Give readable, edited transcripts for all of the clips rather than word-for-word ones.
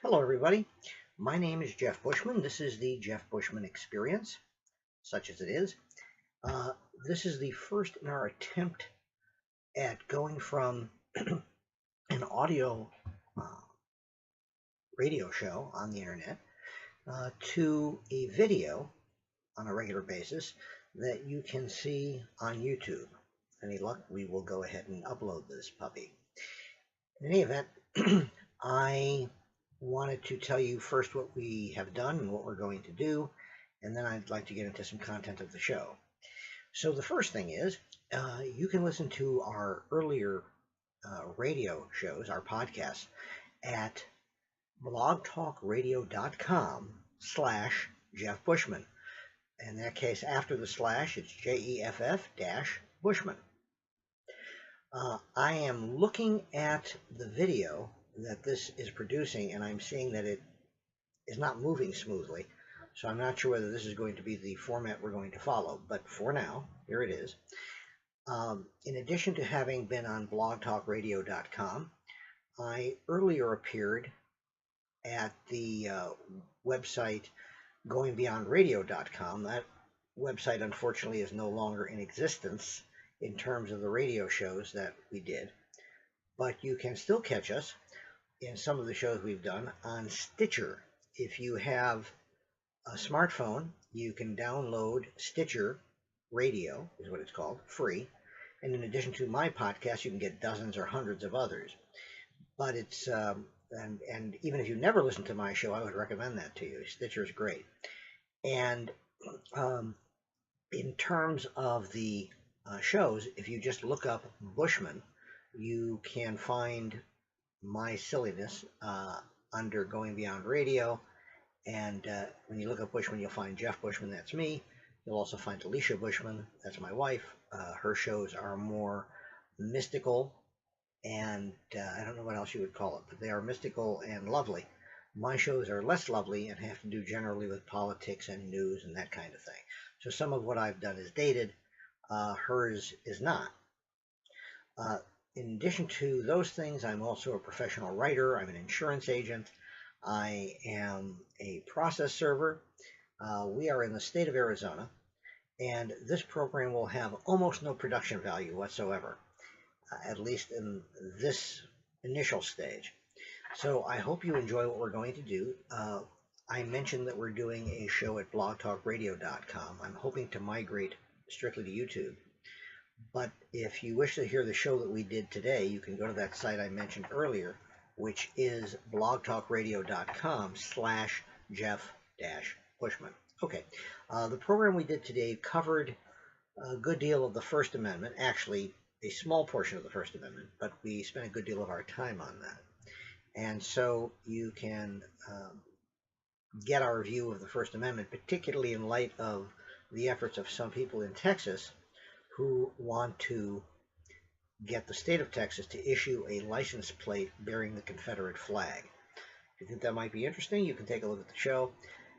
Hello, everybody. My name is Jeff Bushman. This is the Jeff Bushman Experience, such as it is. Uh, this is the first in our attempt at going from an audio uh, radio show on the internet to a video on a regular basis that you can see on YouTube. Any luck, we will go ahead and upload this puppy. In any event, I wanted to tell you first what we have done and what we're going to do, and then I'd like to get into some content of the show. So the first thing is you can listen to our earlier radio shows, our podcasts, at blogtalkradio.com/Jeff Bushman. In that case, after the slash, it's JEFF-Bushman. I am looking at the video that this is producing, and I'm seeing that it is not moving smoothly. So I'm not sure whether this is going to be the format we're going to follow, but for now, here it is. In addition to having been on blogtalkradio.com, I earlier appeared at the website goingbeyondradio.com. That website, unfortunately, is no longer in existence in terms of the radio shows that we did, but you can still catch us in some of the shows we've done on Stitcher. If you have a smartphone, you can download Stitcher Radio, is what it's called, free. And in addition to my podcast, you can get dozens or hundreds of others. But it's, and even if you never listen to my show, I would recommend that to you. Stitcher is great. And in terms of the shows, if you just look up Bushman, you can find my silliness under Going Beyond Radio. And when you look up Bushman, you'll find Jeff Bushman, that's me. You'll also find Alicia Bushman, that's my wife. Her shows are more mystical, and I don't know what else you would call it, but they are mystical and lovely. My shows are less lovely and have to do generally with politics and news and that kind of thing. So some of what I've done is dated. Hers is not. In addition to those things, I'm also a professional writer. I'm an insurance agent. I am a process server. We are in the state of Arizona, and this program will have almost no production value whatsoever, at least in this initial stage. So I hope you enjoy what we're going to do. I mentioned that we're doing a show at blogtalkradio.com. I'm hoping to migrate strictly to YouTube. But if you wish to hear the show that we did today, you can go to that site I mentioned earlier, which is blogtalkradio.com/Jeff-Bushman. Okay, the program we did today covered a good deal of the First Amendment, actually a small portion of the First Amendment, but we spent a good deal of our time on that. And so you can get our view of the First Amendment, particularly in light of the efforts of some people in Texas who want to get the state of Texas to issue a license plate bearing the Confederate flag. If you think that might be interesting, you can take a look at the show.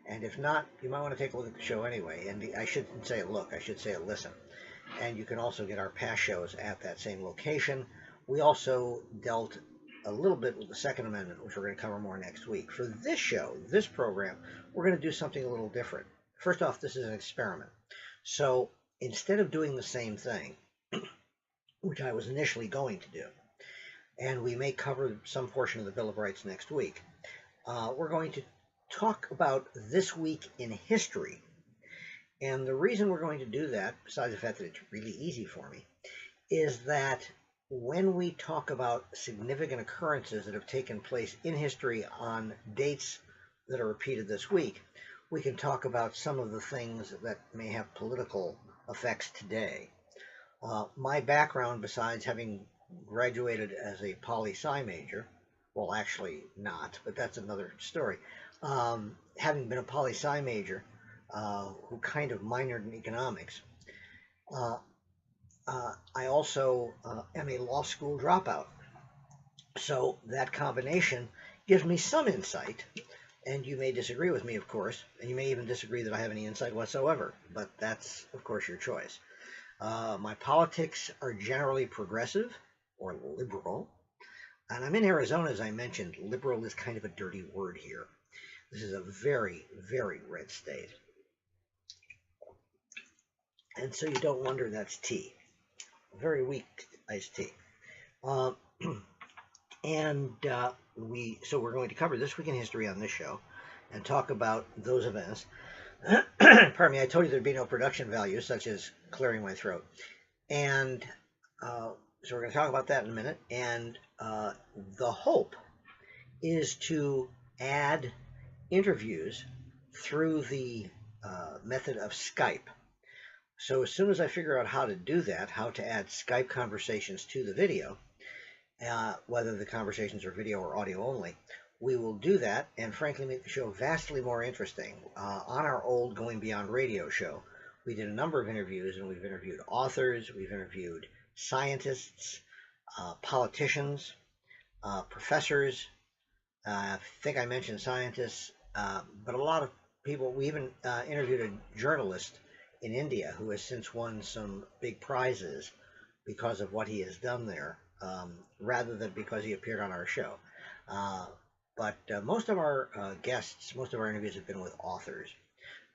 And if not, you might want to take a look at the show anyway. And I shouldn't say look, I should say listen. And you can also get our past shows at that same location. We also dealt a little bit with the Second Amendment, which we're going to cover more next week. For this show, this program, we're going to do something a little different. First off, this is an experiment. So instead of doing the same thing, which I was initially going to do, and we may cover some portion of the Bill of Rights next week, we're going to talk about this week in history. And the reason we're going to do that, besides the fact that it's really easy for me, is that when we talk about significant occurrences that have taken place in history on dates that are repeated this week, we can talk about some of the things that may have political effects today. My background, besides having graduated as a poli-sci major, well, actually not, but that's another story. Having been a poli-sci major who kind of minored in economics, I also am a law school dropout. So that combination gives me some insight, and you may disagree with me, of course, and you may even disagree that I have any insight whatsoever, but that's, of course, your choice. My politics are generally progressive or liberal. And I'm in Arizona, as I mentioned. Liberal is kind of a dirty word here. This is a very, very red state. And so you don't wonder that's tea. Very weak iced tea. So we're going to cover This Week in History on this show and talk about those events. Pardon me, I told you there'd be no production value, such as clearing my throat. And so we're going to talk about that in a minute. And the hope is to add interviews through the method of Skype. So as soon as I figure out how to do that, how to add Skype conversations to the video, whether the conversations are video or audio only, we will do that and frankly make the show vastly more interesting. On our old Going Beyond Radio show, we did a number of interviews, and we've interviewed authors, we've interviewed scientists, politicians, professors. I think I mentioned scientists, but a lot of people. We even interviewed a journalist in India who has since won some big prizes because of what he has done there, rather than because he appeared on our show. But most of our guests, most of our interviews have been with authors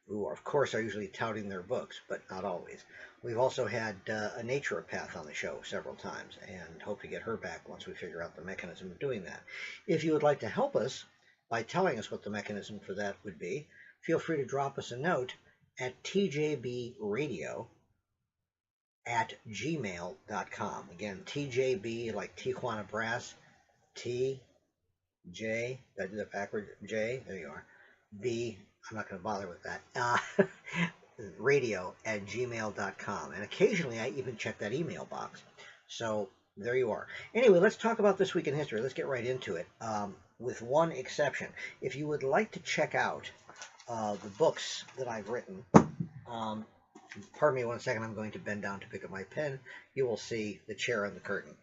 who, of course, are usually touting their books, but not always. We've also had a naturopath on the show several times and hope to get her back once we figure out the mechanism of doing that. If you would like to help us by telling us what the mechanism for that would be, feel free to drop us a note at tjbradio@gmail.com. Again, TJB like Tijuana Brass, TJ, did I do that backwards? J, there you are. B, I'm not going to bother with that. radio@gmail.com. And occasionally I even check that email box. So there you are. Anyway, let's talk about This Week in History. Let's get right into it, with one exception. If you would like to check out the books that I've written, pardon me one second, I'm going to bend down to pick up my pen. You will see the chair and the curtain.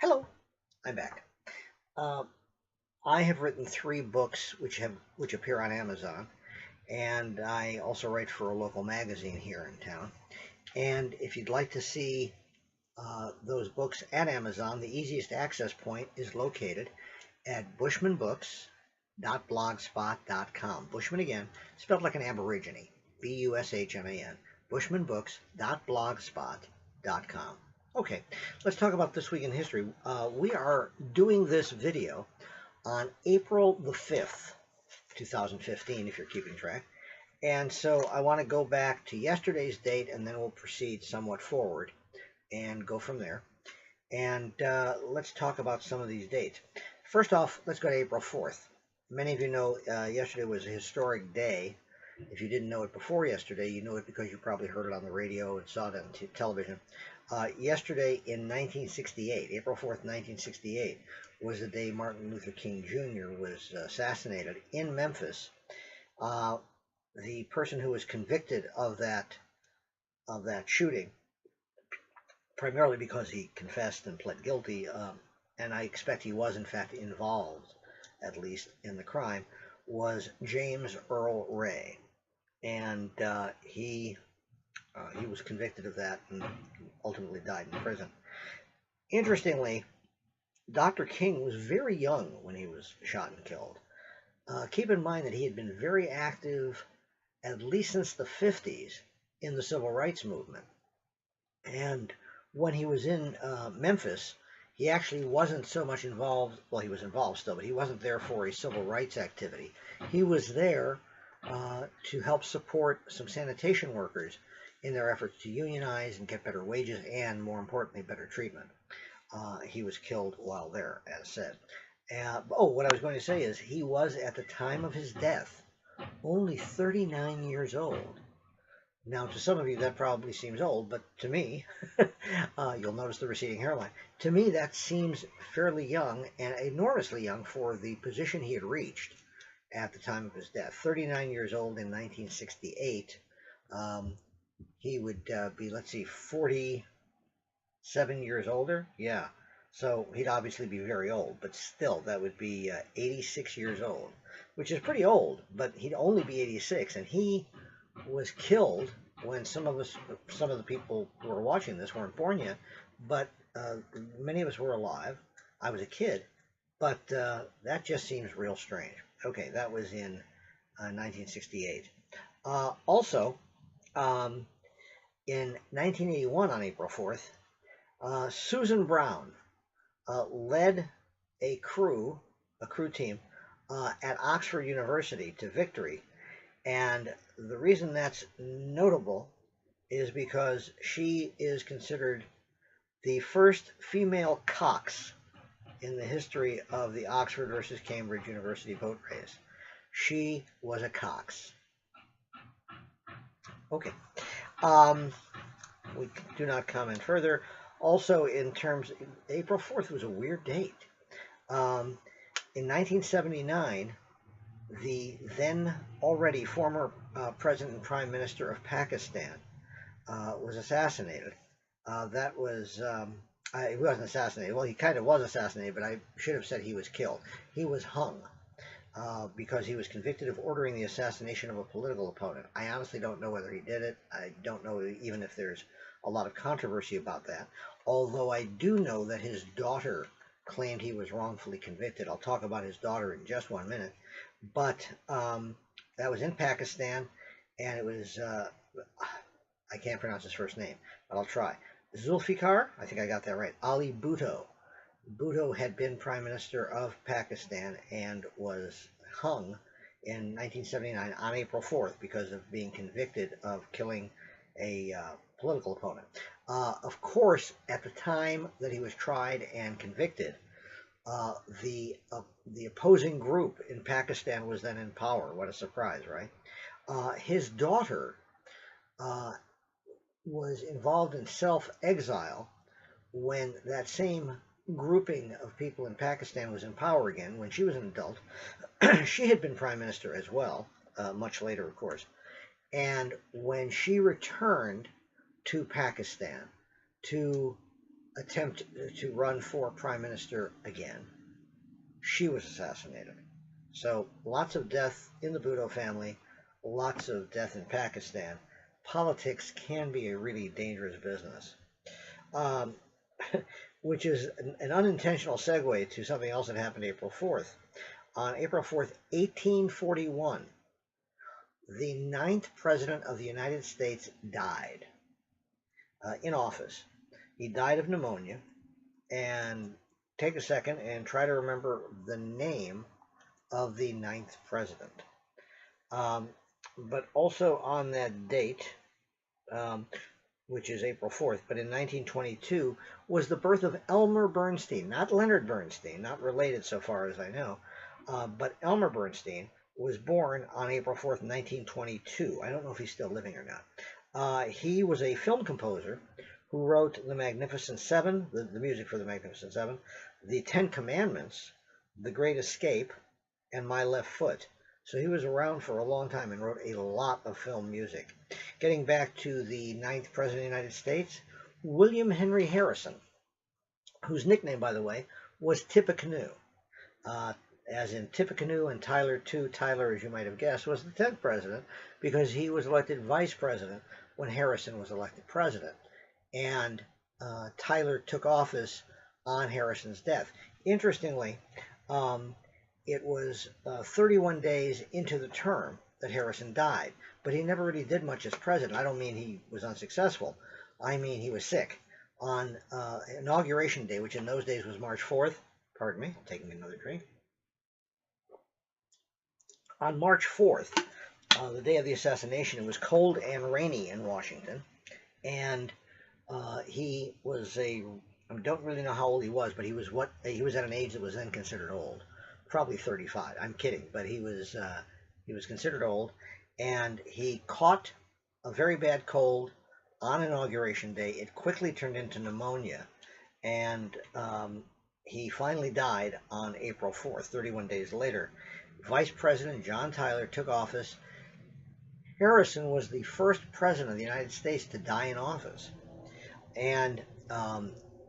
Hello, I'm back. I have written 3 books which appear on Amazon, and I also write for a local magazine here in town. And if you'd like to see those books at Amazon, the easiest access point is located at bushmanbooks.blogspot.com. Bushman again, spelled like an Aborigine, Bushman, bushmanbooks.blogspot.com. Okay, let's talk about This Week in History. We are doing this video on April the 5th, 2015, if you're keeping track. And so I want to go back to yesterday's date, and then we'll proceed somewhat forward and go from there. And let's talk about some of these dates. First off, let's go to April 4th. Many of you know yesterday was a historic day. If you didn't know it before yesterday, you know it because you probably heard it on the radio and saw it on television. Yesterday in 1968, April 4th, 1968, was the day Martin Luther King Jr. was assassinated in Memphis. The person who was convicted of that shooting, primarily because he confessed and pled guilty, and I expect he was in fact involved, at least in the crime, was James Earl Ray, and he was convicted of that and ultimately died in prison. Interestingly, Dr. King was very young when he was shot and killed. Keep in mind that he had been very active, at least since the 50s, in the civil rights movement. And when he was in Memphis, he actually wasn't so much involved, well, he was involved still, but he wasn't there for a civil rights activity. He was there to help support some sanitation workers in their efforts to unionize and get better wages and, more importantly, better treatment. He was killed while there, as said. What I was going to say is he was, at the time of his death, only 39 years old. Now, to some of you, that probably seems old, but to me, you'll notice the receding hairline. To me, that seems fairly young and enormously young for the position he had reached at the time of his death. 39 years old in 1968. He would be, let's see, 47 years older. Yeah. So he'd obviously be very old, but still, that would be 86 years old, which is pretty old, but he'd only be 86, and he was killed when some of the people who were watching this weren't born yet, but many of us were alive. I was a kid, but that just seems real strange. Okay, that was in 1968. Also, um, in 1981 on April 4th, Susan Brown led a crew team at Oxford University to victory. And the reason that's notable is because she is considered the first female cox in the history of the Oxford versus Cambridge University boat race. She was a cox. Okay. We do not comment further. Also, in terms, April 4th was a weird date. In 1979, the then already former President and Prime Minister of Pakistan was assassinated. That was, he wasn't assassinated. Well, he kind of was assassinated, but I should have said he was killed. He was hung because he was convicted of ordering the assassination of a political opponent. I honestly don't know whether he did it. I don't know even if there's a lot of controversy about that, although I do know that his daughter claimed he was wrongfully convicted. I'll talk about his daughter in just 1 minute. But that was in Pakistan, and it was, I can't pronounce his first name, but I'll try. Zulfikar, I think I got that right, Ali Bhutto. Bhutto had been Prime Minister of Pakistan and was hung in 1979 on April 4th because of being convicted of killing a political opponent. Of course, at the time that he was tried and convicted, the opposing group in Pakistan was then in power. What a surprise, right? His daughter was involved in self-exile when that same grouping of people in Pakistan was in power again. When she was an adult, she had been prime minister as well, much later, of course. And when she returned to Pakistan to attempt to run for prime minister again, she was assassinated. So lots of death in the Bhutto family, lots of death in Pakistan. Politics can be a really dangerous business. Which is an unintentional segue to something else that happened April 4th. On April 4th, 1841, the 9th President of the United States died in office. He died of pneumonia. And take a second and try to remember the name of the 9th President. But also on that date, which is April 4th, but in 1922, was the birth of Elmer Bernstein, not Leonard Bernstein, not related so far as I know, but Elmer Bernstein was born on April 4th, 1922. I don't know if he's still living or not. He was a film composer who wrote The Magnificent Seven, the music for The Magnificent Seven, The Ten Commandments, The Great Escape, and My Left Foot. So he was around for a long time and wrote a lot of film music. Getting back to the 9th President of the United States, William Henry Harrison, whose nickname, by the way, was Tippecanoe. As in Tippecanoe and Tyler too. Tyler, as you might have guessed, was the 10th president because he was elected vice president when Harrison was elected president. And Tyler took office on Harrison's death. Interestingly, it was 31 days into the term that Harrison died, but he never really did much as president. I don't mean he was unsuccessful. I mean he was sick. On Inauguration Day, which in those days was March 4th, pardon me, I'm taking another drink. On March 4th, the day of the assassination, it was cold and rainy in Washington, and he was I don't really know how old he was, but he was at an age that was then considered old, probably 35. I'm kidding, but he was considered old, and he caught a very bad cold on Inauguration Day. It quickly turned into pneumonia, and he finally died on April 4th, 31 days later. Vice President John Tyler took office. Harrison was the first president of the United States to die in office. And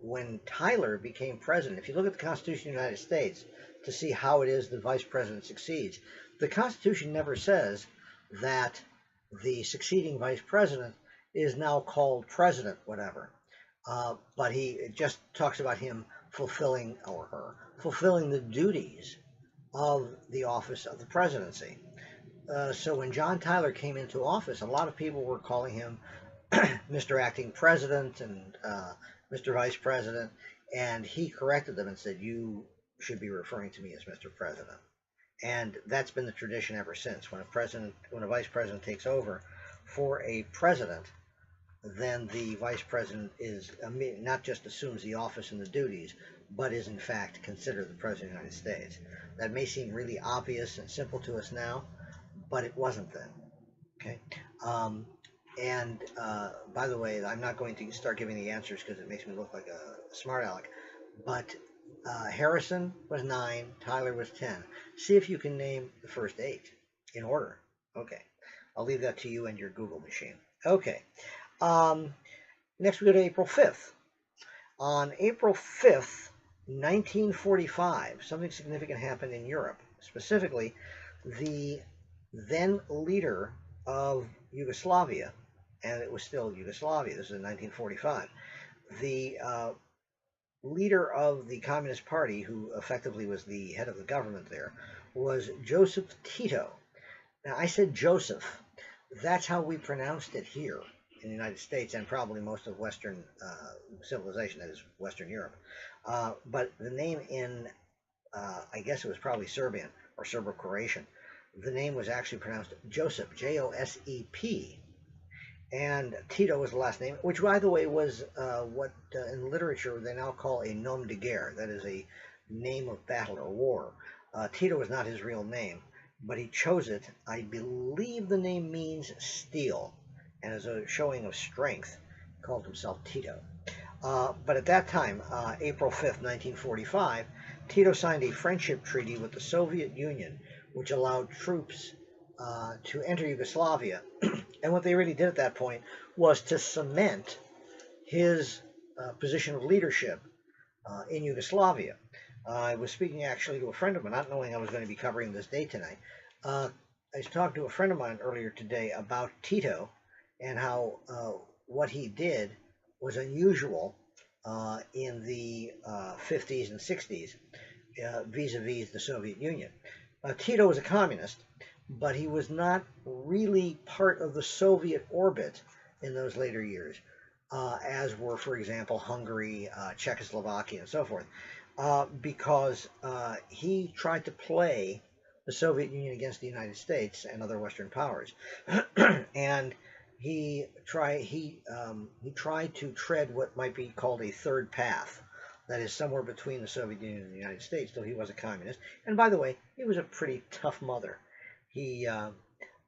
when Tyler became president, if you look at the Constitution of the United States to see how it is the vice president succeeds, the Constitution never says that the succeeding vice president is now called president, whatever. But it just talks about him fulfilling, or her, fulfilling the duties of the office of the presidency. So when John Tyler came into office, a lot of people were calling him Mr. Acting President and Mr. Vice President, and he corrected them and said, "You should be referring to me as Mr. President." And that's been the tradition ever since. When a vice president takes over for a president, then the vice president is not just assumes the office and the duties, but is in fact considered the president of the United States. That may seem really obvious and simple to us now, but it wasn't then. Okay. By the way, I'm not going to start giving the answers because it makes me look like a smart aleck. But Harrison was 9, Tyler was 10. See if you can name the first 8 in order. Okay. I'll leave that to you and your Google machine. Okay. Next we go to April 5th. On April 5th, 1945, something significant happened in Europe. Specifically, the then leader of Yugoslavia, and it was still Yugoslavia, this is in 1945, the leader of the Communist Party, who effectively was the head of the government there, was Joseph Tito. Now, I said Joseph. That's how we pronounced it here in the United States and probably most of Western civilization, that is Western Europe. But the name in, I guess it was probably Serbian or Serbo-Croatian, the name was actually pronounced Joseph, J-O-S-E-P. And Tito was the last name, which, by the way, was what in literature they now call a nom de guerre. That is a name of battle or war. Tito was not his real name, but he chose it. I believe the name means steel, and as a showing of strength, he called himself Tito. But at that time, April 5th, 1945, Tito signed a friendship treaty with the Soviet Union, which allowed troops to enter Yugoslavia. And what they really did at that point was to cement his position of leadership in Yugoslavia. I was speaking actually to a friend of mine, not knowing I was going to be covering this day tonight. I was talking to a friend of mine earlier today about Tito and how what he did was unusual in the 50s and 60s vis-a-vis the Soviet Union. Tito was a communist, but he was not really part of the Soviet orbit in those later years, as were, for example, Hungary, Czechoslovakia, and so forth, because he tried to play the Soviet Union against the United States and other Western powers, and he tried to tread what might be called a third path. That is somewhere between the Soviet Union and the United States, though he was a communist. And by the way, he was a pretty tough mother. He, I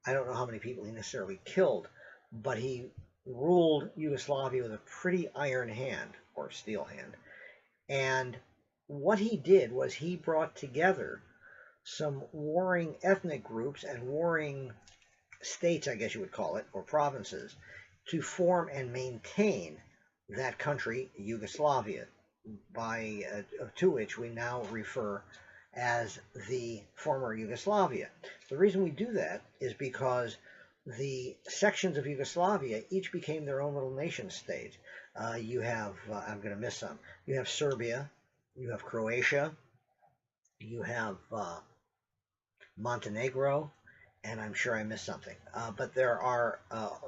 don't know how many people he necessarily killed, but he ruled Yugoslavia with a pretty iron hand, or steel hand. And what he did was he brought together some warring ethnic groups and warring states, I guess you would call it, or provinces, to form and maintain that country, Yugoslavia, to which we now refer as the former Yugoslavia. The reason we do that is because the sections of Yugoslavia each became their own little nation state. You have, I'm going to miss some, you have Serbia, you have Croatia, you have Montenegro, and I'm sure I missed something. But there are,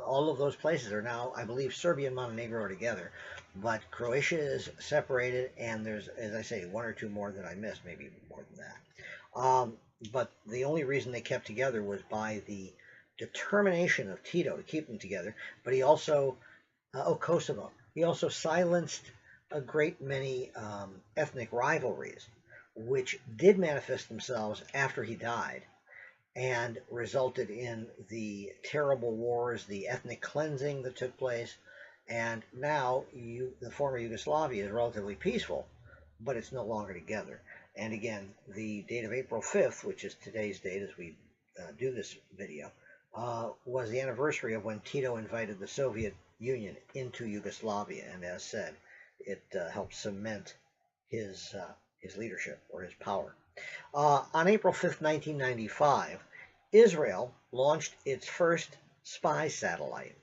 all of those places are now, I believe Serbia and Montenegro are together, but Croatia is separated, and there's, as I say, 1 or 2 more that I missed, maybe more than that. But the only reason they kept together was by the determination of Tito to keep them together, but he also, Kosovo, he also silenced a great many ethnic rivalries, which did manifest themselves after he died, and resulted in the terrible wars, the ethnic cleansing that took place. And now the former Yugoslavia is relatively peaceful, but it's no longer together. And again, the date of April 5th, which is today's date as we do this video, was the anniversary of when Tito invited the Soviet Union into Yugoslavia. And as said, it helped cement his leadership, or his power. On April 5th, 1995, Israel launched its first spy satellite.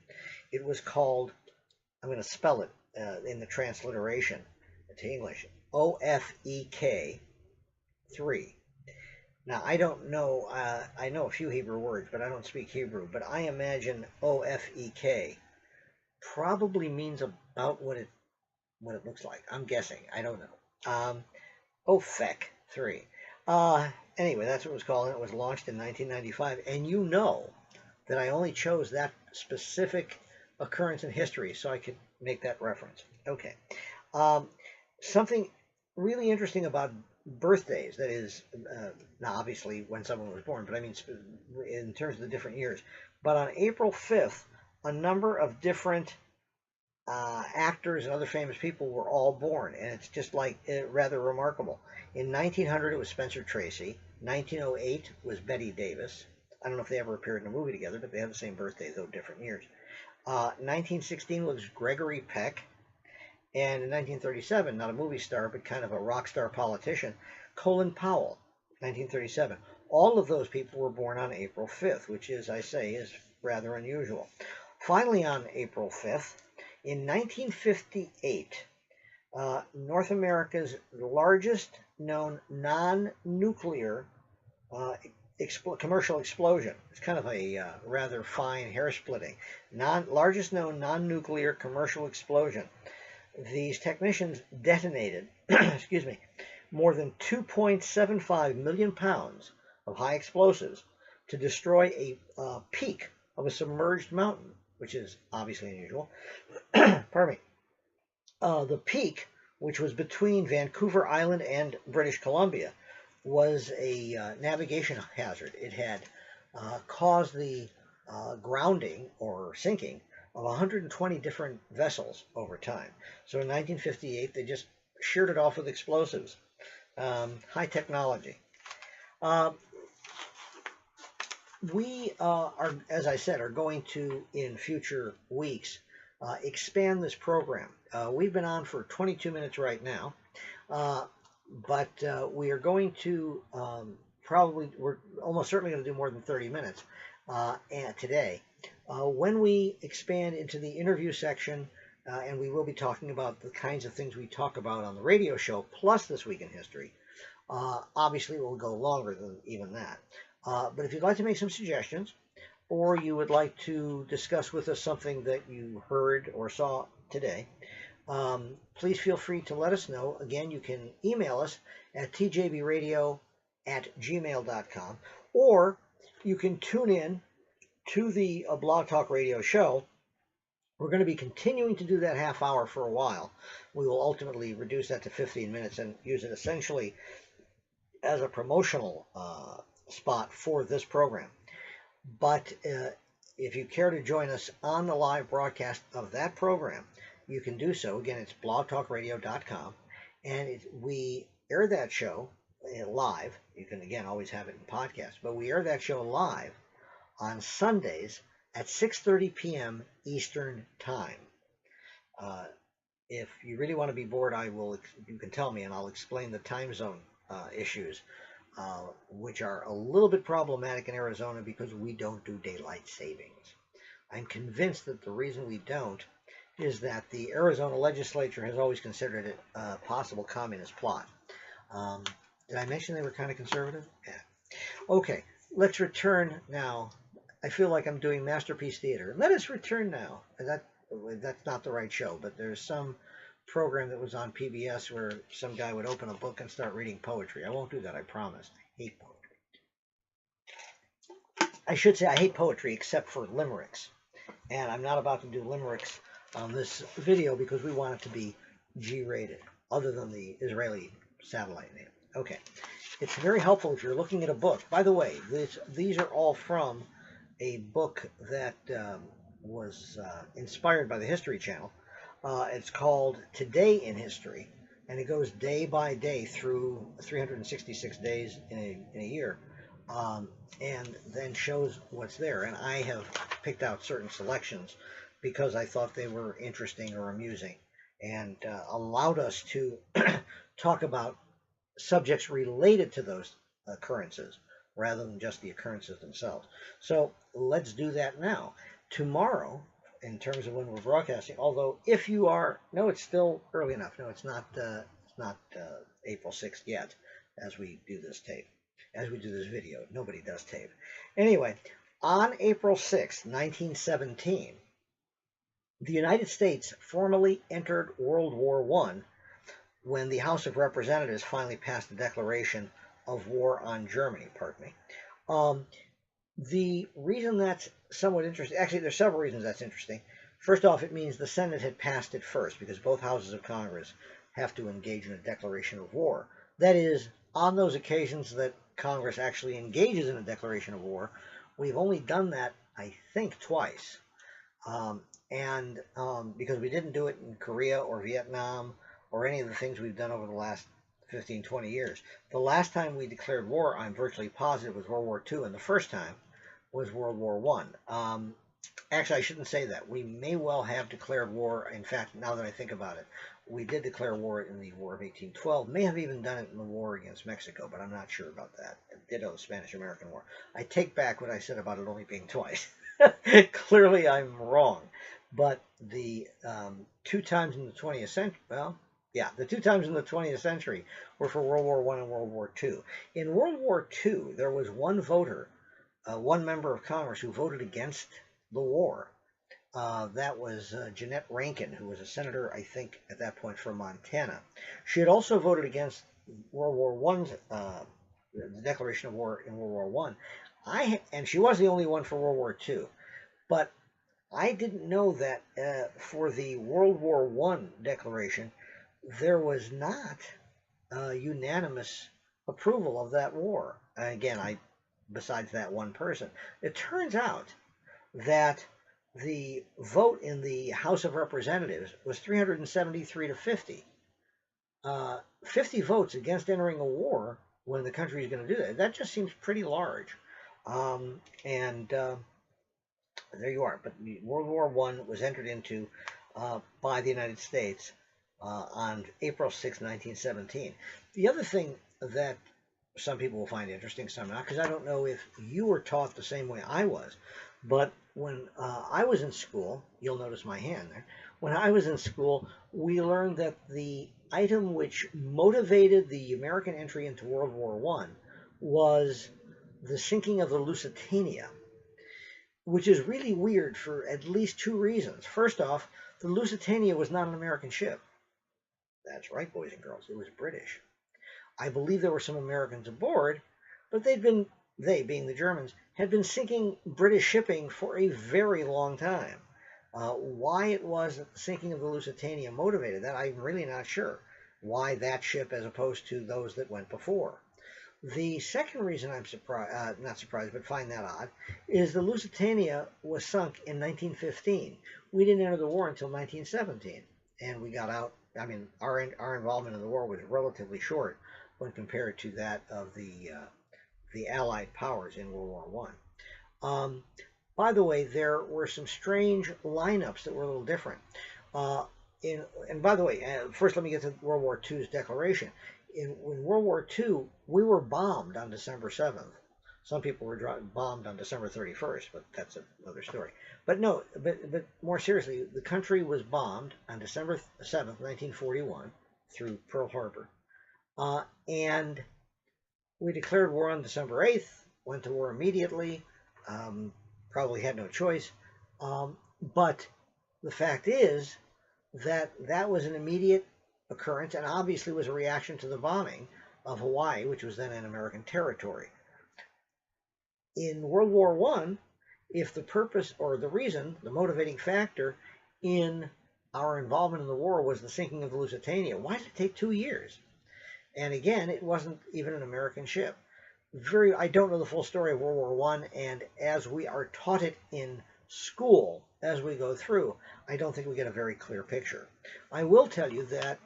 It was called, I'm going to spell it in the transliteration to English, OFEK 3. Now, I don't know, I know a few Hebrew words, but I don't speak Hebrew, but I imagine OFEK probably means about what it looks like. I'm guessing. I don't know. OFEK 3. Anyway, that's what it was called, and it was launched in 1995. And you know that I only chose that specific occurrence in history so I could make that reference. Okay. Something really interesting about birthdays, that is, now obviously when someone was born, but I mean in terms of the different years. But on April 5th, a number of different actors and other famous people were all born, and it's just like rather remarkable. In 1900, it was Spencer Tracy. 1908 was Betty Davis. I don't know if they ever appeared in a movie together, but they had the same birthday, though different years. 1916 was Gregory Peck. And in 1937, not a movie star, but kind of a rock star politician, Colin Powell, 1937. All of those people were born on April 5th, which is, I say, is rather unusual. Finally, on April 5th, in 1958, North America's largest known non-nuclear commercial explosion. It's kind of a rather fine hair-splitting. Largest known non-nuclear commercial explosion. These technicians detonated, excuse me, more than 2.75 million pounds of high explosives to destroy a peak of a submerged mountain, which is obviously unusual. Pardon me. The peak, which was between Vancouver Island and British Columbia, was a navigation hazard. It had caused the grounding or sinking of 120 different vessels over time. So in 1958, they just sheared it off with explosives. High technology. We are, as I said, are going to, in future weeks, expand this program. We've been on for 22 minutes right now, but we are going to we're almost certainly going to do more than 30 minutes today. When we expand into the interview section, and we will be talking about the kinds of things we talk about on the radio show, plus This Week in History, obviously we'll go longer than even that. But if you'd like to make some suggestions, or you would like to discuss with us something that you heard or saw today, please feel free to let us know. Again, you can email us at tjbradio@gmail.com, or you can tune in to the Blog Talk Radio show. We're going to be continuing to do that half hour for a while. We will ultimately reduce that to 15 minutes and use it essentially as a promotional spot for this program. But if you care to join us on the live broadcast of that program, you can do so. Again, it's blogtalkradio.com, and we air that show live. You can, again, always have it in podcast, but we air that show live on Sundays at 6:30 p.m. Eastern Time. If you really want to be bored, you can tell me, and I'll explain the time zone issues, which are a little bit problematic in Arizona because we don't do daylight savings. I'm convinced that the reason we don't is that the Arizona legislature has always considered it a possible communist plot. Did I mention they were kind of conservative? Yeah. Okay, let's return now. I feel like I'm doing Masterpiece Theater. Let us return now. That's not the right show, but there's some program that was on PBS where some guy would open a book and start reading poetry. I won't do that, I promise. I hate poetry. I should say I hate poetry except for limericks. And I'm not about to do limericks on this video because we want it to be G-rated, other than the Israeli satellite name. Okay. It's very helpful if you're looking at a book. By the way, these are all from a book that was inspired by the History Channel. It's called Today in History, and it goes day by day through 366 days in a year, and then shows what's there. And I have picked out certain selections because I thought they were interesting or amusing, and allowed us to talk about subjects related to those occurrences rather than just the occurrences themselves. So let's do that now. Tomorrow, in terms of when we're broadcasting, although if you are, no, it's still early enough. No, it's not not April 6th yet, as we do this video. Nobody does tape. Anyway, on April 6th, 1917, the United States formally entered World War I when the House of Representatives finally passed a declaration of war on Germany. Pardon me. The reason that's somewhat interesting, actually, there's several reasons that's interesting. First off, it means the Senate had passed it first, because both houses of Congress have to engage in a declaration of war. That is, on those occasions that Congress actually engages in a declaration of war, we've only done that, I think, twice. Because we didn't do it in Korea or Vietnam or any of the things we've done over the last 15, 20 years. The last time we declared war, I'm virtually positive, was World War II, and the first time was World War I. Actually, I shouldn't say that. We may well have declared war. In fact, now that I think about it, we did declare war in the War of 1812. May have even done it in the war against Mexico, but I'm not sure about that. Ditto the Spanish-American War. I take back what I said about it only being twice. Clearly, I'm wrong. But the 2 times in the 20th century, well, yeah, the 2 times in the 20th century were for World War I and World War II. In World War II, there was one voter, one member of Congress who voted against the war. That was Jeanette Rankin, who was a senator, I think, at that point from Montana. She had also voted against World War I, the declaration of war in World War I. And she was the only one for World War II. But I didn't know that for the World War I declaration, there was not unanimous approval of that war. Again, besides that one person. It turns out that the vote in the House of Representatives was 373 to 50. 50 votes against entering a war when the country is going to do that. That just seems pretty large. There you are. But World War I was entered into by the United States on April 6, 1917. The other thing that some people will find interesting, some not, because I don't know if you were taught the same way I was, but when I was in school, you'll notice my hand there, when I was in school, we learned that the item which motivated the American entry into World War I was the sinking of the Lusitania, which is really weird for at least 2 reasons. First off, the Lusitania was not an American ship. That's right, boys and girls, it was British. I believe there were some Americans aboard, but they, being the Germans, had been sinking British shipping for a very long time. Why it was that the sinking of the Lusitania motivated that, I'm really not sure. Why that ship as opposed to those that went before. The second reason I'm not surprised, but find that odd, is the Lusitania was sunk in 1915. We didn't enter the war until 1917, and we got out. I mean, our involvement in the war was relatively short when compared to that of the Allied powers in World War I. By the way, there were some strange lineups that were a little different. And by the way, first let me get to World War II's declaration. In World War II, we were bombed on December 7th. Some people were bombed on December 31st, but that's another story. But no, but more seriously, the country was bombed on December 7th, 1941, through Pearl Harbor. And we declared war on December 8th, went to war immediately, probably had no choice. But the fact is that that was an immediate occurrence and obviously was a reaction to the bombing of Hawaii, which was then an American territory. In World War I, if the purpose or the reason, the motivating factor in our involvement in the war was the sinking of the Lusitania, why did it take 2 years? And again, it wasn't even an American ship. I don't know the full story of World War I, and as we are taught it in school as we go through, I don't think we get a very clear picture. I will tell you that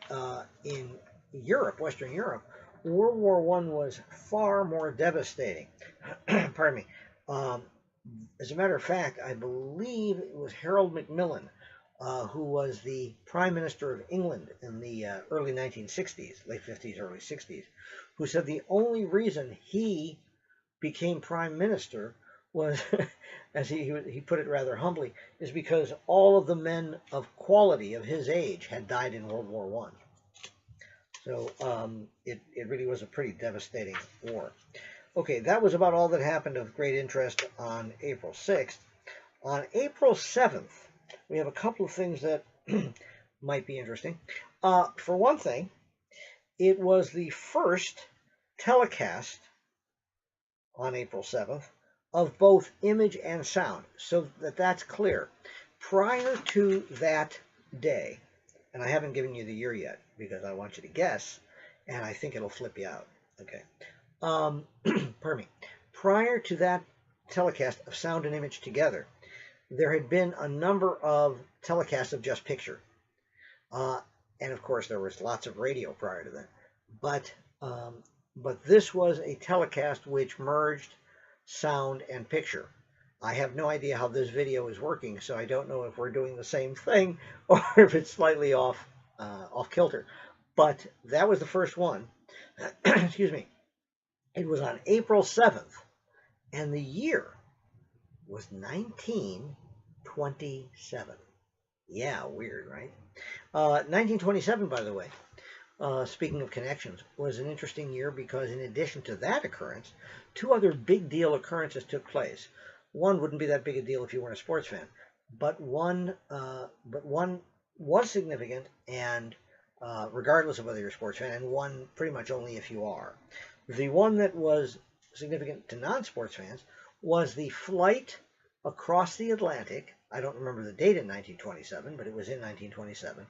in Europe, Western Europe, World War I was far more devastating. Pardon me. As a matter of fact, I believe it was Harold Macmillan, who was the Prime Minister of England in the early 1960s, late 50s, early 60s, who said the only reason he became Prime Minister was, as he put it rather humbly, is because all of the men of quality of his age had died in World War I. So it really was a pretty devastating war. Okay, that was about all that happened of great interest on April 6th. On April 7th, we have a couple of things that might be interesting. For one thing, it was the first telecast on April 7th of both image and sound, so that's clear. Prior to that day, and I haven't given you the year yet because I want you to guess, and I think it'll flip you out. Okay. Pardon me. Prior to that telecast of sound and image together, there had been a number of telecasts of just picture. And of course, there was lots of radio prior to that. But this was a telecast which merged sound and picture. I have no idea how this video is working, so I don't know if we're doing the same thing or if it's slightly off kilter. But that was the first one. Excuse me. It was on April 7th, and the year was 1927. Yeah, weird, right? 1927, by the way, speaking of connections, was an interesting year because in addition to that occurrence, two other big deal occurrences took place. One wouldn't be that big a deal if you weren't a sports fan, but one was significant, and regardless of whether you're a sports fan, and one pretty much only if you are. The one that was significant to non-sports fans was the flight across the Atlantic. I don't remember the date in 1927, but it was in 1927.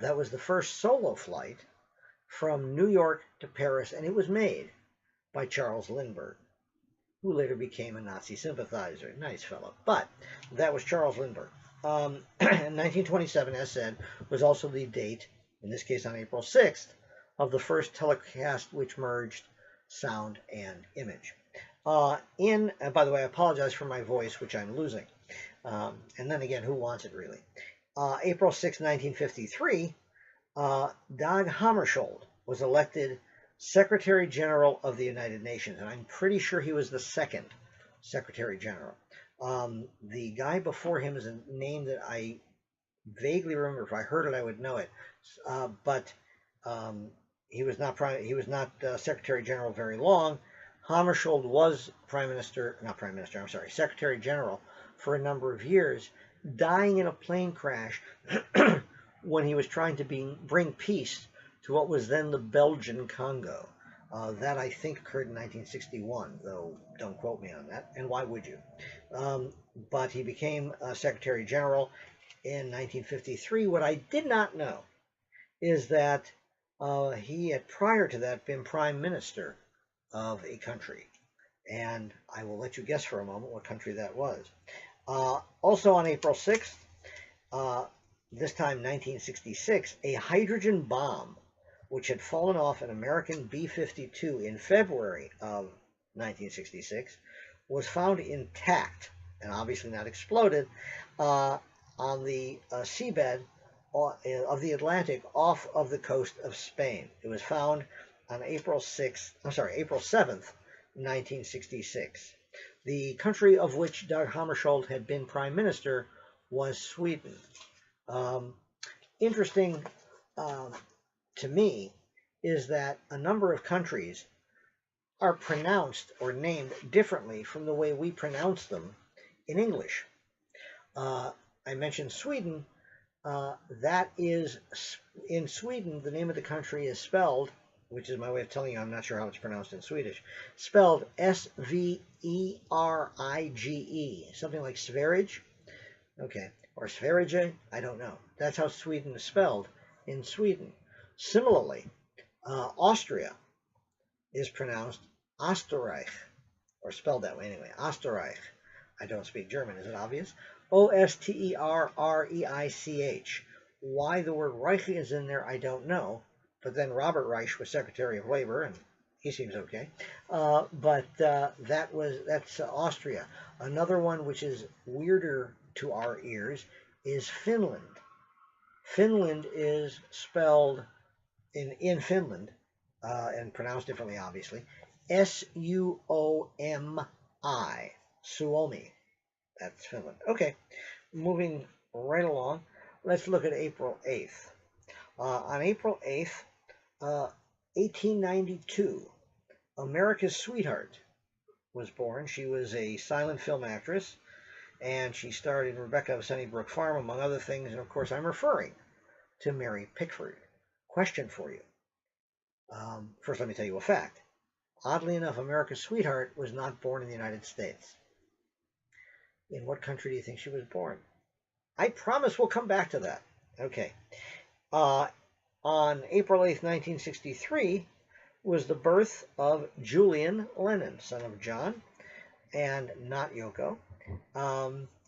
That was the first solo flight from New York to Paris, and it was made by Charles Lindbergh, who later became a Nazi sympathizer. Nice fellow. But that was Charles Lindbergh. And 1927, as said, was also the date, in this case on April 6th, of the first telecast which merged sound and image. By the way, I apologize for my voice, which I'm losing. And then again, who wants it really? April 6, 1953, Dag Hammarskjöld was elected Secretary General of the United Nations, and I'm pretty sure he was the second Secretary General. The guy before him is a name that I vaguely remember. If I heard it, I would know it. But he was not Secretary General very long. Hammarskjöld was Secretary General for a number of years, dying in a plane crash when he was trying to bring peace to what was then the Belgian Congo. That, I think, occurred in 1961, though don't quote me on that, and why would you? But he became Secretary General in 1953. What I did not know is that he had prior to that been Prime Minister of a country, and I will let you guess for a moment what country that was. Also on April 6th, this time 1966, a hydrogen bomb, which had fallen off an American B-52 in February of 1966, was found intact and obviously not exploded on the seabed of the Atlantic off of the coast of Spain. It was found on April 7th, 1966. The country of which Dag Hammarskjöld had been Prime Minister was Sweden. Interesting to me is that a number of countries are pronounced or named differently from the way we pronounce them in English. I mentioned Sweden. That is, in Sweden, the name of the country is spelled, which is my way of telling you I'm not sure how it's pronounced in Swedish, spelled S-V-E-R-I-G-E, something like Sverige, okay, or Sverige, I don't know. That's how Sweden is spelled in Sweden. Similarly, Austria is pronounced Österreich, or spelled that way anyway, Österreich. I don't speak German, is it obvious? O-S-T-E-R-R-E-I-C-H. Why the word Reich is in there, I don't know. But then Robert Reich was Secretary of Labor, and he seems okay. That's Austria. Another one which is weirder to our ears is Finland. Finland is spelled in Finland, and pronounced differently, obviously, S-U-O-M-I, Suomi. That's Finland. Okay, moving right along, let's look at April 8th. On April 8th, 1892, America's Sweetheart was born. She was a silent film actress, and she starred in Rebecca of Sunnybrook Farm, among other things. And of course, I'm referring to Mary Pickford. Question for you. First, let me tell you a fact. Oddly enough, America's Sweetheart was not born in the United States. In what country do you think she was born? I promise we'll come back to that. Okay. On April 8th, 1963, was the birth of Julian Lennon, son of John, and not Yoko.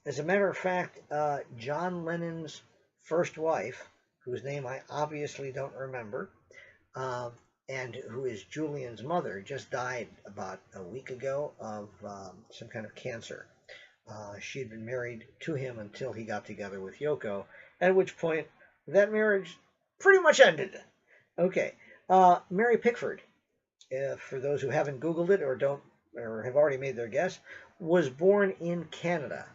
As a matter of fact, John Lennon's first wife, whose name I obviously don't remember, and who is Julian's mother, just died about a week ago of some kind of cancer. She had been married to him until he got together with Yoko, at which point that marriage pretty much ended. Okay, Mary Pickford, for those who haven't Googled it or don't or have already made their guess, was born in Canada.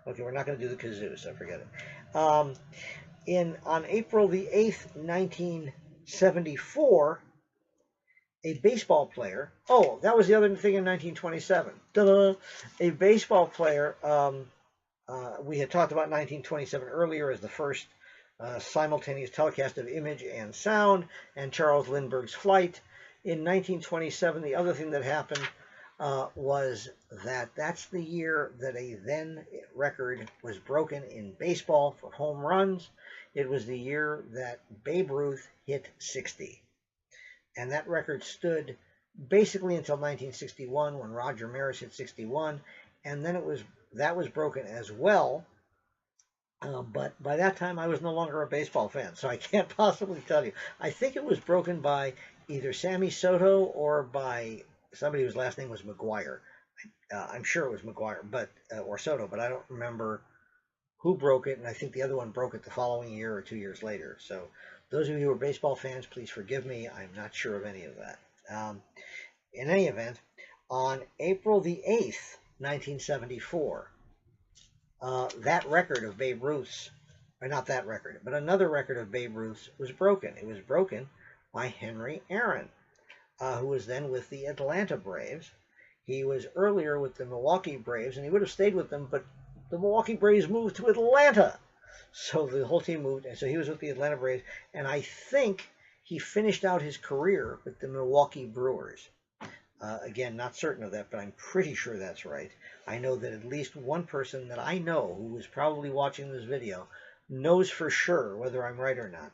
Okay, we're not going to do the kazoo, so forget it. On April the 8th, 1974, a baseball player. Oh, that was the other thing in 1927. Duh, a baseball player. We had talked about 1927 earlier as the first simultaneous telecast of image and sound, and Charles Lindbergh's flight. In 1927, the other thing that happened was that's the year that a then record was broken in baseball for home runs. It was the year that Babe Ruth hit 60. And that record stood basically until 1961 when Roger Maris hit 61. And then that was broken as well. But by that time, I was no longer a baseball fan, so I can't possibly tell you. I think it was broken by either Sammy Soto or by somebody whose last name was McGuire. I'm sure it was McGuire, or Soto, but I don't remember who broke it, and I think the other one broke it the following year or 2 years later. So those of you who are baseball fans, please forgive me. I'm not sure of any of that. In any event, on April the 8th, 1974, that record of Babe Ruth's, or not that record, but another record of Babe Ruth's was broken. It was broken by Henry Aaron, who was then with the Atlanta Braves. He was earlier with the Milwaukee Braves, and he would have stayed with them, but the Milwaukee Braves moved to Atlanta. So the whole team moved, and so he was with the Atlanta Braves, and I think he finished out his career with the Milwaukee Brewers. Again, not certain of that, but I'm pretty sure that's right. I know that at least one person that I know who is probably watching this video knows for sure whether I'm right or not.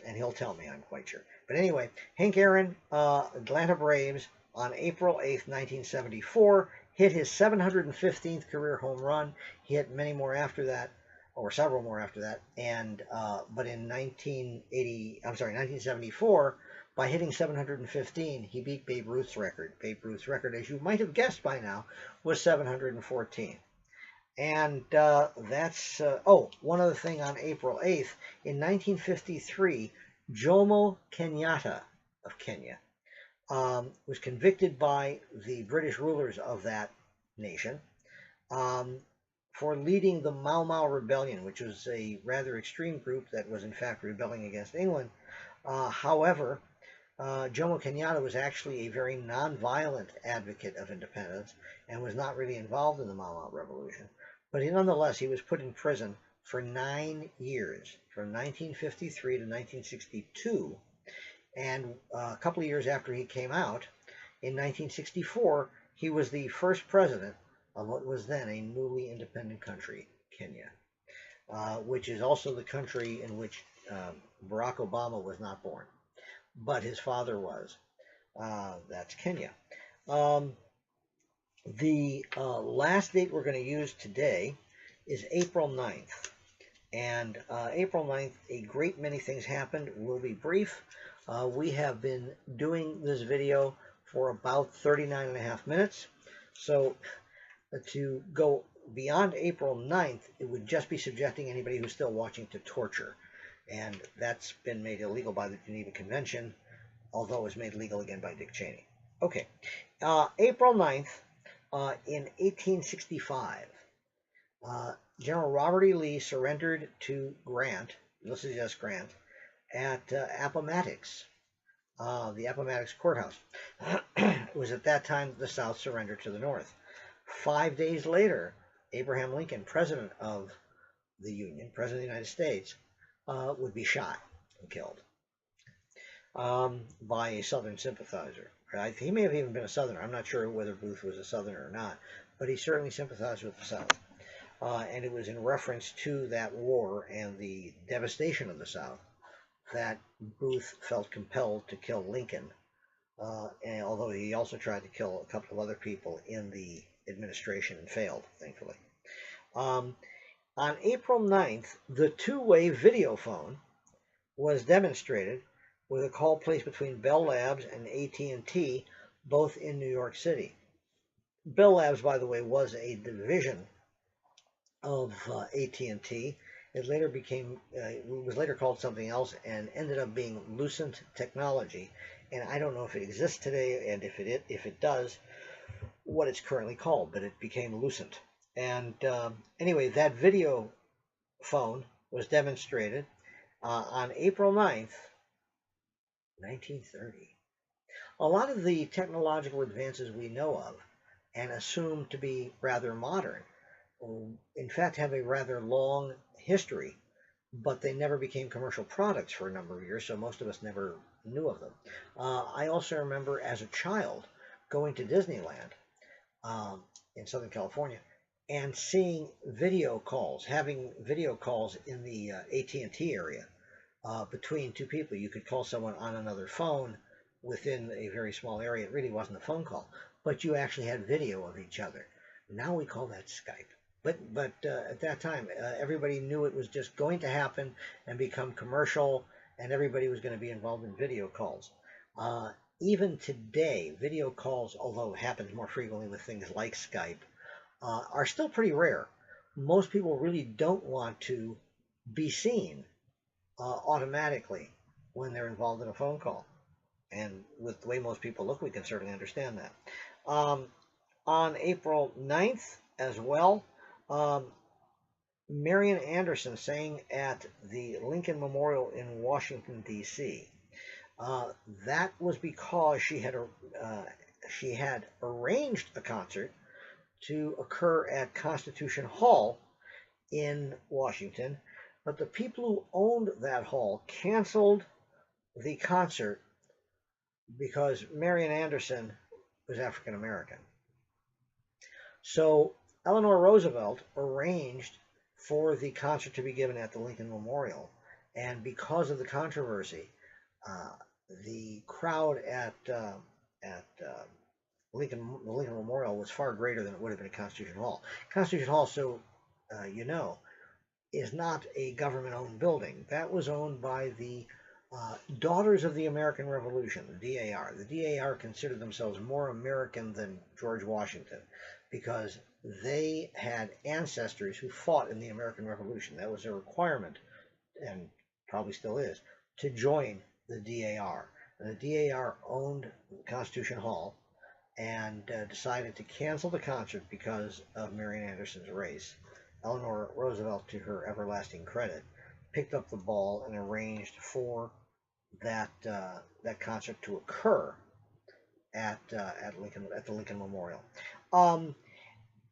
And he'll tell me, I'm quite sure. But anyway, Hank Aaron, Atlanta Braves, on April 8th, 1974, hit his 715th career home run. He hit many more after that, or several more after that. And but in 1974, by hitting 715, he beat Babe Ruth's record. Babe Ruth's record, as you might have guessed by now, was 714. And that's, one other thing on April 8th. In 1953, Jomo Kenyatta of Kenya was convicted by the British rulers of that nation for leading the Mau Mau Rebellion, which was a rather extreme group that was in fact rebelling against England. However, Jomo Kenyatta was actually a very nonviolent advocate of independence and was not really involved in the Mau Mau Revolution. But nonetheless, he was put in prison for 9 years, from 1953 to 1962. And a couple of years after he came out, in 1964, he was the first president of what was then a newly independent country, Kenya, which is also the country in which Barack Obama was not born, but his father was. That's Kenya. The last date we're going to use today is April 9th. And April 9th, a great many things happened. We'll be brief. We have been doing this video for about 39 and a half minutes. So to go beyond April 9th, it would just be subjecting anybody who's still watching to torture. And that's been made illegal by the Geneva Convention, although it was made legal again by Dick Cheney. Okay, April 9th, in 1865, General Robert E. Lee surrendered to Grant Ulysses S. Grant, at Appomattox, the Appomattox Courthouse. It was at that time that the South surrendered to the North. 5 days later, Abraham Lincoln, President of the Union, President of the United States, would be shot and killed by a Southern sympathizer. He may have even been a Southerner. I'm not sure whether Booth was a Southerner or not, but he certainly sympathized with the South. And it was in reference to that war and the devastation of the South that Booth felt compelled to kill Lincoln, and although he also tried to kill a couple of other people in the administration and failed, thankfully. On April 9th, the two-way video phone was demonstrated with a call placed between Bell Labs and AT&T, both in New York City. Bell Labs, by the way, was a division of AT&T. It later was later called something else and ended up being Lucent Technology. And I don't know if it exists today, and if it does, what it's currently called, but it became Lucent. And anyway, that video phone was demonstrated on April 9th, 1930. A lot of the technological advances we know of and assume to be rather modern, in fact, have a rather long history, but they never became commercial products for a number of years, so most of us never knew of them. I also remember as a child going to Disneyland in Southern California and seeing video calls, having video calls in the AT&T area between two people. You could call someone on another phone within a very small area. It really wasn't a phone call, but you actually had video of each other. Now we call that Skype. But at that time, everybody knew it was just going to happen and become commercial, and everybody was going to be involved in video calls. Even today, video calls, although it happens more frequently with things like Skype, are still pretty rare. Most people really don't want to be seen automatically when they're involved in a phone call. And with the way most people look, we can certainly understand that. On April 9th as well, Marian Anderson sang at the Lincoln Memorial in Washington, D.C. That was because she had arranged a concert to occur at Constitution Hall in Washington, but the people who owned that hall canceled the concert because Marian Anderson was African American. So Eleanor Roosevelt arranged for the concert to be given at the Lincoln Memorial, and because of the controversy, the crowd at the Lincoln Memorial was far greater than it would have been at Constitution Hall. Constitution Hall, so you know, is not a government-owned building. That was owned by the Daughters of the American Revolution, the DAR. The DAR considered themselves more American than George Washington because they had ancestors who fought in the American Revolution. That was a requirement, and probably still is, to join the DAR. And the DAR owned Constitution Hall and decided to cancel the concert because of Marian Anderson's race. Eleanor Roosevelt, to her everlasting credit, picked up the ball and arranged for that concert to occur at the Lincoln Memorial.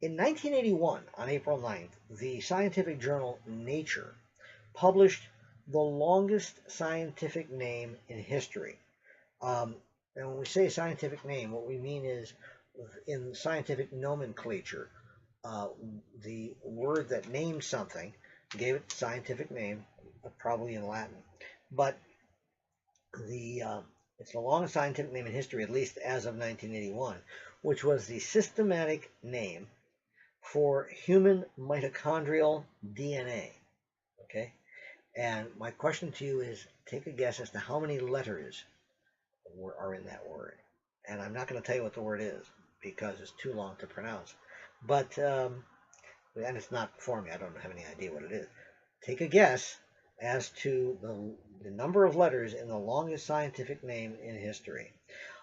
In 1981, on April 9th, the scientific journal Nature published the longest scientific name in history. And when we say scientific name, what we mean is, in scientific nomenclature, the word that named something, gave it scientific name, probably in Latin, but it's the longest scientific name in history, at least as of 1981, which was the systematic name for human mitochondrial DNA. Okay, and my question to you is, take a guess as to how many letters are in that word. And I'm not going to tell you what the word is because it's too long to pronounce. But and it's not for me. I don't have any idea what it is. Take a guess as to the number of letters in the longest scientific name in history.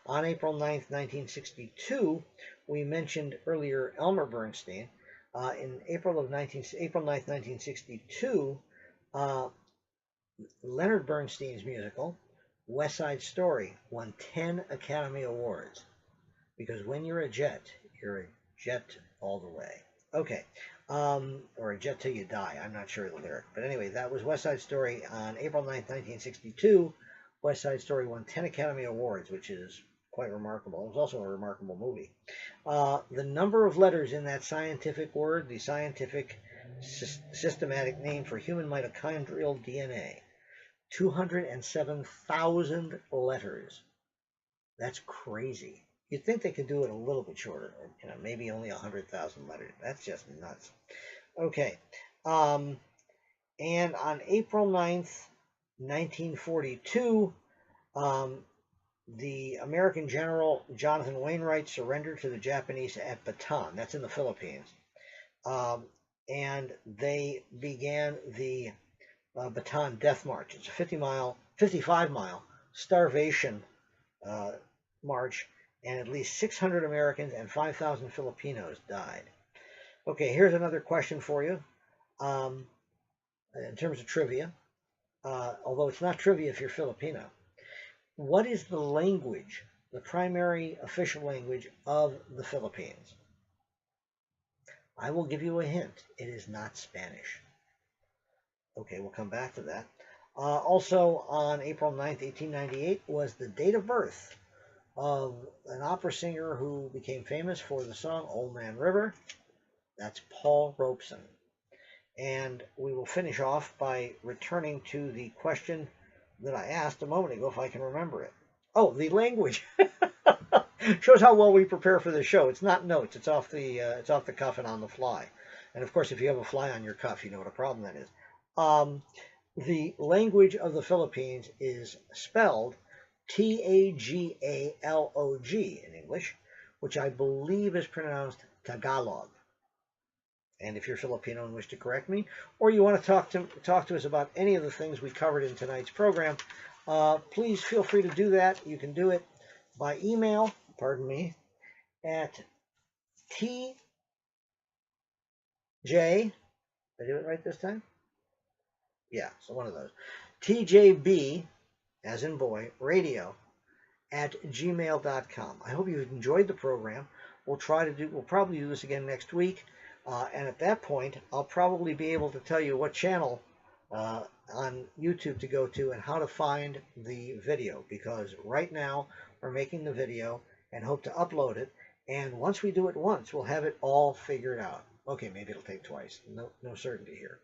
On April 9th, 1962, we mentioned earlier Elmer Bernstein. In April 9th, 1962, Leonard Bernstein's musical, West Side Story, won 10 Academy Awards. Because when you're a jet all the way. Okay. Or a jet till you die. I'm not sure of the lyric. But anyway, that was West Side Story on April 9th, 1962. West Side Story won 10 Academy Awards, which is quite remarkable. It was also a remarkable movie. The number of letters in that scientific word, the scientific systematic name for human mitochondrial DNA, 207,000 letters. That's crazy. You'd think they could do it a little bit shorter, maybe only 100,000 letters. That's just nuts. Okay. And on April 9th, 1942, the American General Jonathan Wainwright surrendered to the Japanese at Bataan. That's in the Philippines. And they began the Bataan Death March. It's a 55-mile starvation march, and at least 600 Americans and 5,000 Filipinos died. Okay, here's another question for you. In terms of trivia, although it's not trivia if you're Filipino, what is the language, the primary official language of the Philippines? I will give you a hint. It is not Spanish. Okay, we'll come back to that. Also, on April 9th, 1898, was the date of birth of an opera singer who became famous for the song Old Man River. That's Paul Robeson. And we will finish off by returning to the question that I asked a moment ago, if I can remember it. Oh, the language. Shows how well we prepare for the show. It's not notes. It's off the cuff and on the fly. And of course, if you have a fly on your cuff, you know what a problem that is. The language of the Philippines is spelled Tagalog in English, which I believe is pronounced Tagalog. And if you're Filipino and wish to correct me, or you want to talk to us about any of the things we covered in tonight's program, please feel free to do that. You can do it by email, at TJ, did I do it right this time? Yeah, so one of those. TJB, as in boy, radio, at gmail.com. I hope you've enjoyed the program. We'll probably do this again next week. And at that point, I'll probably be able to tell you what channel on YouTube to go to and how to find the video, because right now we're making the video and hope to upload it. And once we do it once, we'll have it all figured out. Okay, maybe it'll take twice. No certainty here.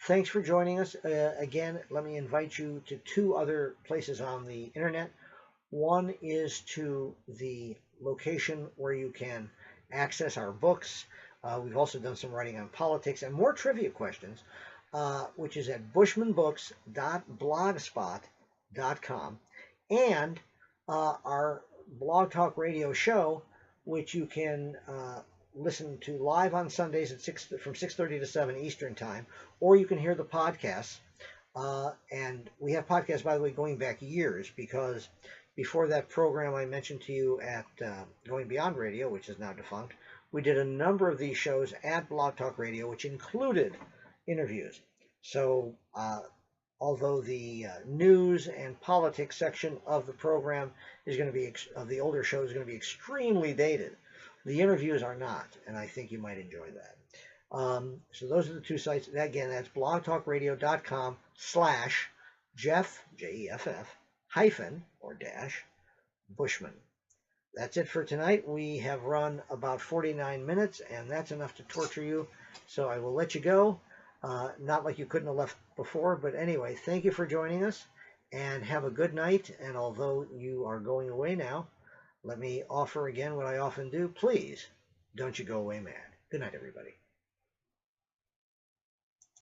Thanks for joining us. Again, let me invite you to two other places on the internet. One is to the location where you can access our books. We've also done some writing on politics and more trivia questions, which is at bushmanbooks.blogspot.com, and our Blog Talk Radio show, which you can listen to live on Sundays at from 6:30 to 7 Eastern Time, or you can hear the podcasts. And we have podcasts, by the way, going back years, because before that program I mentioned to you at Going Beyond Radio, which is now defunct, we did a number of these shows at Blog Talk Radio, which included interviews. So although the news and politics section of the program is going to be, of the older show, is going to be extremely dated, the interviews are not, and I think you might enjoy that. So those are the two sites. Again, that's blogtalkradio.com/Jeff, Jeff, hyphen, or dash, Bushman. That's it for tonight. We have run about 49 minutes, and that's enough to torture you. So I will let you go. Not like you couldn't have left before, but anyway, thank you for joining us, and have a good night. And although you are going away now, let me offer again what I often do. Please, don't you go away mad. Good night, everybody.